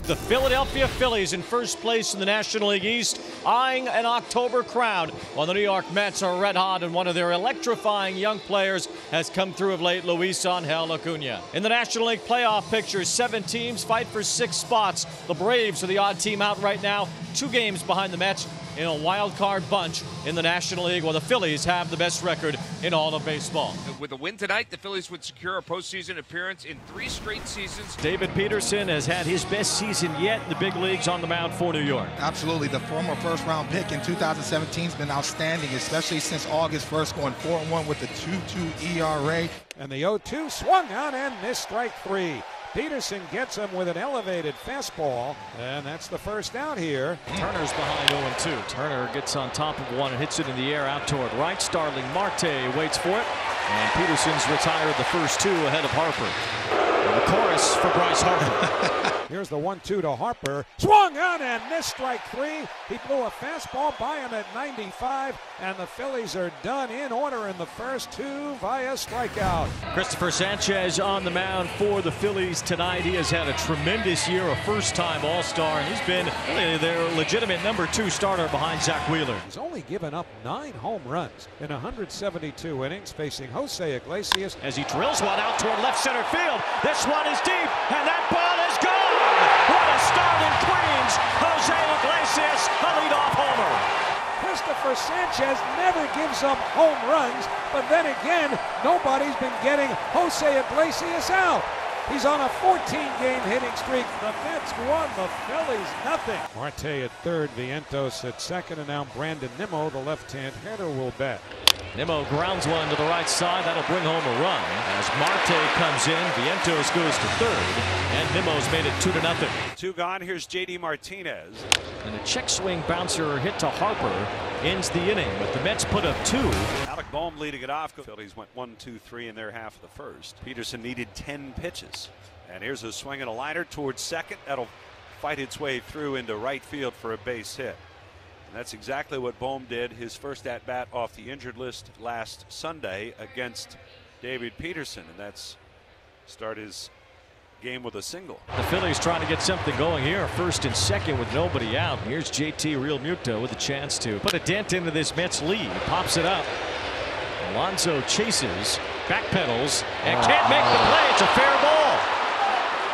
The Philadelphia Phillies in first place in the National League East, eyeing an October crown, while the New York Mets are red hot, and one of their electrifying young players has come through of late, Luis Angel Acuna. In the National League playoff picture, 7 teams fight for 6 spots. The Braves are the odd team out right now, 2 games behind the Mets in a wild card bunch in the National League, while the Phillies have the best record in all of baseball. With a win tonight, the Phillies would secure a postseason appearance in 3 straight seasons. David Peterson has had his best season yet in the big leagues on the mound for New York. Absolutely. The former first-round pick in 2017 has been outstanding, especially since August 1st, going 4-1 with the 2.2 ERA. And the 0-2 swung on and missed strike 3. Peterson gets him with an elevated fastball, and that's the first out here. Turner's behind 0-2. Turner gets on top of one and hits it in the air out toward right. Starling Marte waits for it, and Peterson's retired the first 2 ahead of Harper. And the chorus for Bryce Harper. Here's the 1-2 to Harper. Swung on and missed strike 3. He blew a fastball by him at 95, and the Phillies are done in order in the first 2 via strikeout. Christopher Sanchez on the mound for the Phillies tonight. He has had a tremendous year, a first-time All-Star, and he's been really their legitimate number 2 starter behind Zach Wheeler. He's only given up 9 home runs in 172 innings, facing Jose Iglesias. As he drills one out toward left center field. This one is deep, and that ball is gone! What a start in Queens! Jose Iglesias, a leadoff homer. Christopher Sanchez never gives up home runs, but then again, nobody's been getting Jose Iglesias out. He's on a 14-game hitting streak. The Mets won, the Phillies nothing. Marte at third, Vientos at second, and now Brandon Nimmo, the left-hand hitter, will bat. Nimmo grounds one to the right side. That'll bring home a run. As Marte comes in, Vientos goes to third, and Nimmo's made it 2-0. 2 gone. Here's J.D. Martinez. And a check swing bouncer hit to Harper ends the inning, but the Mets put up 2. Alec Bohm leading it off. Phillies went 1-2-3 in their half of the first. Peterson needed 10 pitches. And here's a swing and a liner towards second. That'll fight its way through into right field for a base hit. And that's exactly what Bohm did, his first at-bat off the injured list last Sunday against David Peterson. And that's start his game with a single. The Phillies trying to get something going here, first and second with nobody out. Here's JT Realmuto with a chance to put a dent into this Mets lead. Pops it up. Alonso chases, backpedals, and can't make the play. It's a fair ball.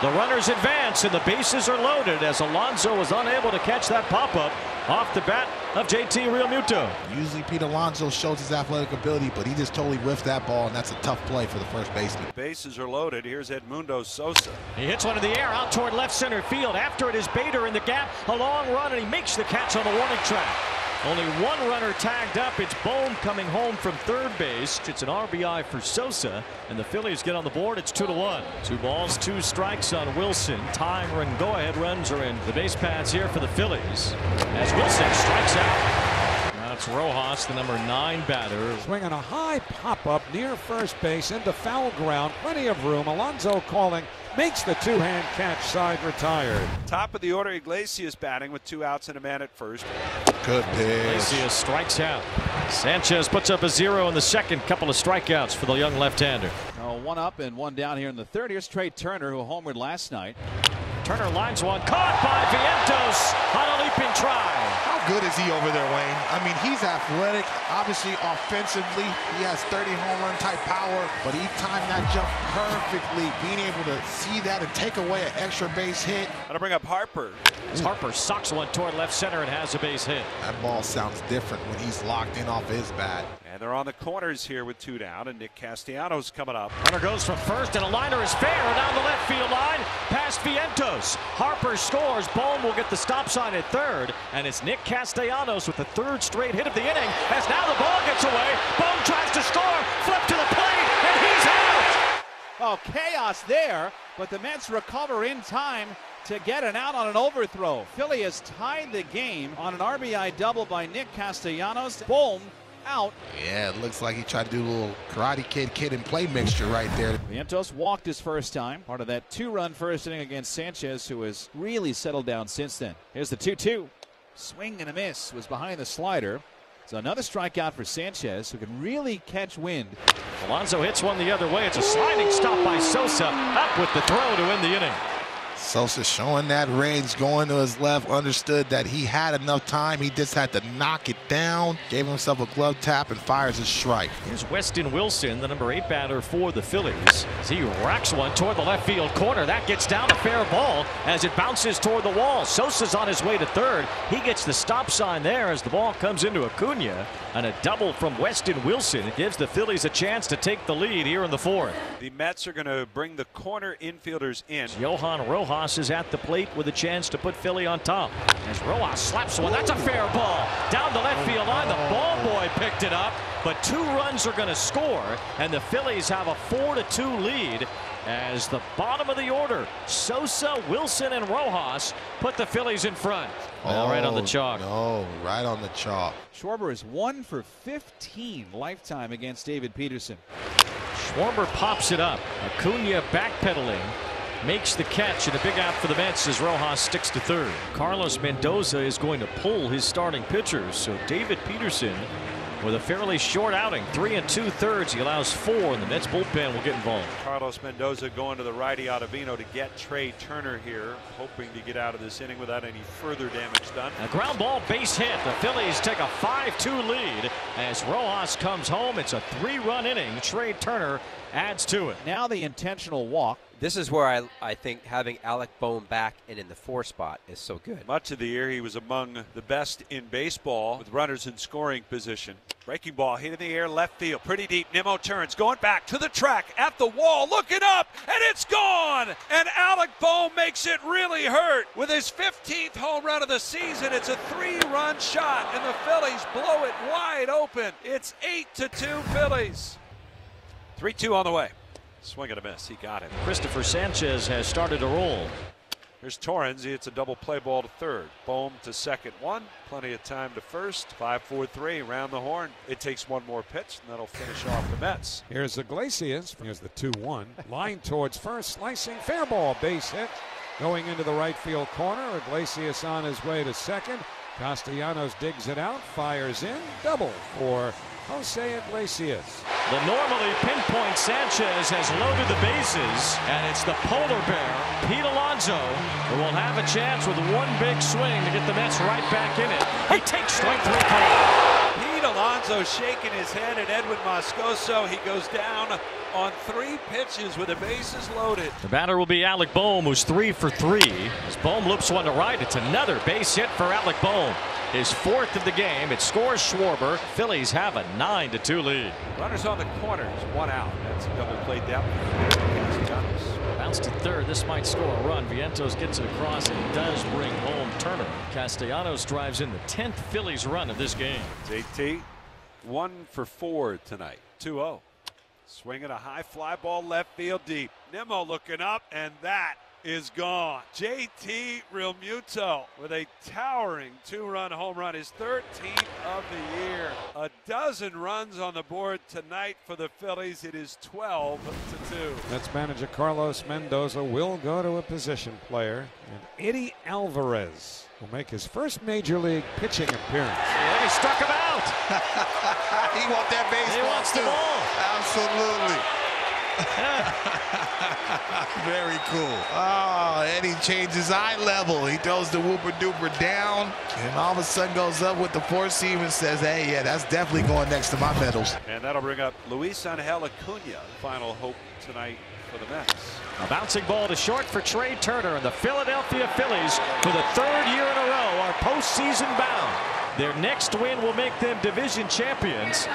The runners advance and the bases are loaded as Alonso was unable to catch that pop-up off the bat of JT Realmuto. Usually Pete Alonso shows his athletic ability, but he just totally whiffed that ball, and that's a tough play for the first baseman. Bases are loaded. Here's Edmundo Sosa. He hits one in the air out toward left center field. After it is Bader in the gap, a long run, and he makes the catch on the warning track. Only 1 runner tagged up. It's Bohm coming home from third base. It's an RBI for Sosa, and the Phillies get on the board. It's 2-1. 2 balls, 2 strikes on Wilson. Tying run, go-ahead runs are in. The base paths here for the Phillies as Wilson strikes out. Now it's Rojas, the number 9 batter. Swinging a high pop-up near first base into foul ground. Plenty of room. Alonso calling. Makes the 2-hand catch, side retired. Top of the order, Iglesias batting with 2 outs and a man at first. Good pitch. Iglesias strikes out. Sanchez puts up a 0 in the second. Couple of strikeouts for the young left-hander. 1 up and 1 down here in the third. Here's Trey Turner, who homered last night. Turner lines one, caught by Vientos on a leaping try. How good is he over there, Wayne? I mean, he's athletic. Obviously, offensively, he has 30 home run type power, but he timed that jump perfectly. Being able to see that and take away an extra base hit. Gonna bring up Harper. As Harper socks one toward left center and has a base hit. That ball sounds different when he's locked in off his bat. And they're on the corners here with 2 down, and Nick Castellanos coming up. Runner goes from first, and a liner is fair down the left field line past Vientos. Harper scores. Bohm will get the stop sign at third, and it's Nick Castellanos with the 3rd straight hit of the inning. As now the ball gets away, Bohm tries to score, flip to the plate, and he's out. Oh, chaos there, but the Mets recover in time to get an out on an overthrow. Philly has tied the game on an RBI double by Nick Castellanos. Bohm out. Yeah, it looks like he tried to do a little Karate Kid and play mixture right there. Vientos walked his first time. Part of that 2-run first inning against Sanchez, who has really settled down since then. Here's the 2-2. Swing and a miss was behind the slider. So another strikeout for Sanchez, who can really catch wind. Alonso hits one the other way. It's a sliding stop by Sosa. Up with the throw to end the inning. Sosa showing that range, going to his left, understood that he had enough time. He just had to knock it down, gave himself a glove tap, and fires his strike. Here's Weston Wilson, the number 8 batter for the Phillies. As he racks one toward the left field corner. That gets down, a fair ball as it bounces toward the wall. Sosa's on his way to third. He gets the stop sign there as the ball comes into Acuna. And a double from Weston Wilson gives the Phillies a chance to take the lead here in the fourth. The Mets are going to bring the corner infielders in. Johan Rojas is at the plate with a chance to put Philly on top. As Rojas slaps one, that's a fair ball. Down the left field line, the ball boy picked it up. But 2 runs are going to score, and the Phillies have a 4-2 lead. As the bottom of the order, Sosa, Wilson, and Rojas put the Phillies in front. Well, right on the chalk. No, right on the chalk. Schwarber is 1 for 15 lifetime against David Peterson. Schwarber pops it up. Acuna backpedaling. Makes the catch, and a big out for the Mets as Rojas sticks to third. Carlos Mendoza is going to pull his starting pitchers, so David Peterson with a fairly short outing, 3 2/3. He allows 4, and the Mets bullpen will get involved. Carlos Mendoza going to the righty Ottavino to get Trey Turner here, hoping to get out of this inning without any further damage done. A ground ball base hit. The Phillies take a 5-2 lead as Rojas comes home. It's a 3-run inning. Trey Turner adds to it. Now the intentional walk. This is where I think having Alec Bohm back and in the 4 spot is so good. Much of the year he was among the best in baseball with runners in scoring position. Breaking ball hit in the air left field, pretty deep. Nimmo turns, going back to the track, at the wall, looking up, and it's gone! And Alec Bohm makes it really hurt. With his 15th home run of the season, it's a 3-run shot, and the Phillies blow it wide open. It's 8-2 Phillies. 3-2 on the way. Swing and a miss. He got it. Christopher Sanchez has started to roll. Here's Torrens. It's a double play ball to third. Bohm to second 1. Plenty of time to first. 5-4-3. Round the horn. It takes 1 more pitch, and that'll finish off the Mets. Here's Iglesias. Here's the 2-1. Line towards first. Slicing fair ball. Base hit. Going into the right field corner. Iglesias on his way to second. Castellanos digs it out. Fires in. Double for Jose Iglesias. The normally pinpoint Sanchez has loaded the bases, and it's the polar bear, Pete Alonso, who will have a chance with 1 big swing to get the Mets right back in it. He takes strike 3 call. Pete Alonso shaking his head at Edwin Moscoso. He goes down on 3 pitches with the bases loaded. The batter will be Alec Bohm, who's 3 for 3. As Bohm loops one to right, it's another base hit for Alec Bohm. His 4th of the game. It scores Schwarber. Phillies have a 9-2 lead. Runners on the corners, 1 out. That's a double play down. Bounce to third. This might score a run. Vientos gets it across and does bring home Turner. Castellanos drives in the 10th Phillies run of this game. JT 1 for 4 tonight. 2-0. Swinging a high fly ball left field deep. Nimmo looking up, and that is gone. JT Realmuto with a towering 2-run home run, his 13th of the year. A dozen runs on the board tonight for the Phillies. It is 12-2. Mets manager Carlos Mendoza will go to a position player, and Eddie Alvarez will make his first major league pitching appearance. Yeah, he struck him out. He wants that baseball. He wants the too. ball. Absolutely. Very cool. Oh, Eddie changes eye level. He throws the whooper duper down, and all of a sudden goes up with the 4-seam and says, hey, yeah, that's definitely going next to my medals. And that'll bring up Luis Angel Acuna. Final hope tonight for the Mets. A bouncing ball to short for Trey Turner, and the Philadelphia Phillies, for the 3rd year in a row, are postseason bound. Their next win will make them division champions.